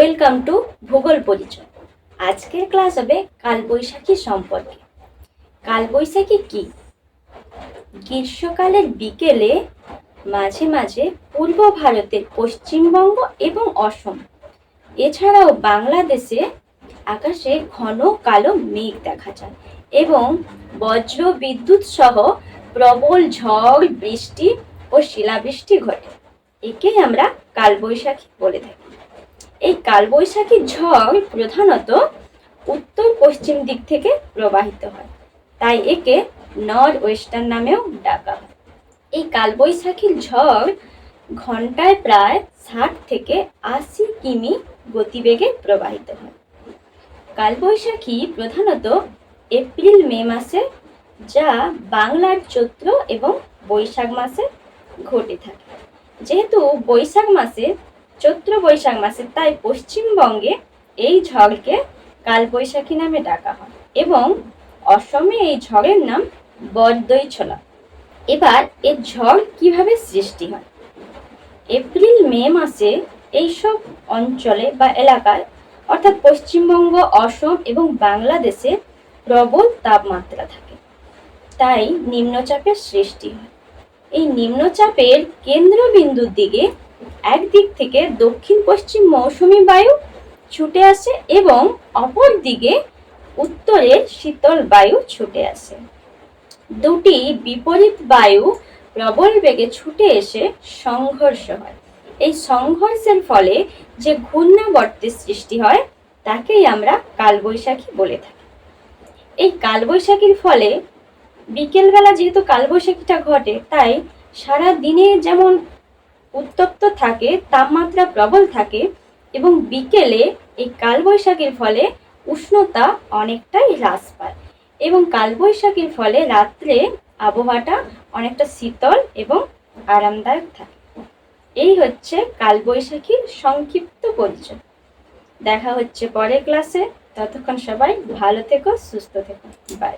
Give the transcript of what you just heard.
Welcome to ভূগোল পরিচয়। আজকের ক্লাস হবে কালবৈশাখী সম্পর্কে। কালবৈশাখী কি? গ্রীষ্মকালের বিকেলে মাঝে মাঝে পূর্ব ভারতের পশ্চিমবঙ্গ এবং অসম এছাড়াও বাংলাদেশে আকাশে ঘন কালো মেঘ দেখা যায় এবং বজ্র বিদ্যুৎ সহ প্রবল ঝড় বৃষ্টি ও শিলাবৃষ্টি ঘটে। একেই আমরা কালবৈশাখী বলে থাকি। এই কালবৈশাখী ঝড় প্রধানত উত্তর পশ্চিম দিক থেকে প্রবাহিত হয়, তাই একে নর্থ ওয়েস্টার্ন নামেও ডাকা হয়। এই কালবৈশাখীর ঝড় ঘন্টায় প্রায় 60 থেকে 80 কিমি গতিবেগে প্রবাহিত হয়। কালবৈশাখী প্রধানত এপ্রিল মে মাসে, যা বাংলার চৈত্র এবং বৈশাখ মাসে ঘটে থাকে। যেহেতু বৈশাখ মাসে চৈত্র বৈশাখ মাসে, তাই পশ্চিমবঙ্গে এই ঝড়কে কালবৈশাখী নামে ডাকা হয় এবং অসমে এই ঝড়ের নাম বরদই ছোলা। এবার এই ঝড় কিভাবে সৃষ্টি হয়? এপ্রিল মে মাসে এইসব অঞ্চলে বা এলাকায়, অর্থাৎ পশ্চিমবঙ্গ, অসম এবং বাংলাদেশে প্রবল তাপমাত্রা থাকে, তাই নিম্নচাপের সৃষ্টি হয়। এই নিম্নচাপের কেন্দ্রবিন্দুর দিকে একদিক থেকে দক্ষিণ পশ্চিম মৌসুমী বায়ু ছুটে আসে এবং অপর দিকে উত্তরের শীতল বায়ু ছুটে আসে। দুটি বিপরীত বায়ু প্রবল বেগে ছুটে এসে সংঘর্ষ হয়। এই সংঘর্ষের ফলে যে ঘূর্ণাবর্তের সৃষ্টি হয় তাকেই আমরা কালবৈশাখী বলে থাকি। এই কালবৈশাখীর ফলে বিকেলবেলা যেহেতু কালবৈশাখীটা ঘটে, তাই সারা দিনে যেমন উত্তপ্ত থাকে, তাপমাত্রা প্রবল থাকে, এবং বিকেলে এই কালবৈশাখীর ফলে উষ্ণতা অনেকটাই হ্রাস পায় এবং কালবৈশাখীর ফলে রাত্রে আবহাওয়াটা অনেকটা শীতল এবং আরামদায়ক থাকে। এই হচ্ছে কালবৈশাখীর সংক্ষিপ্ত পরিচয়। দেখা হচ্ছে পরের ক্লাসে। ততক্ষণ সবাই ভালো থেকো, সুস্থ থেকো। বাই।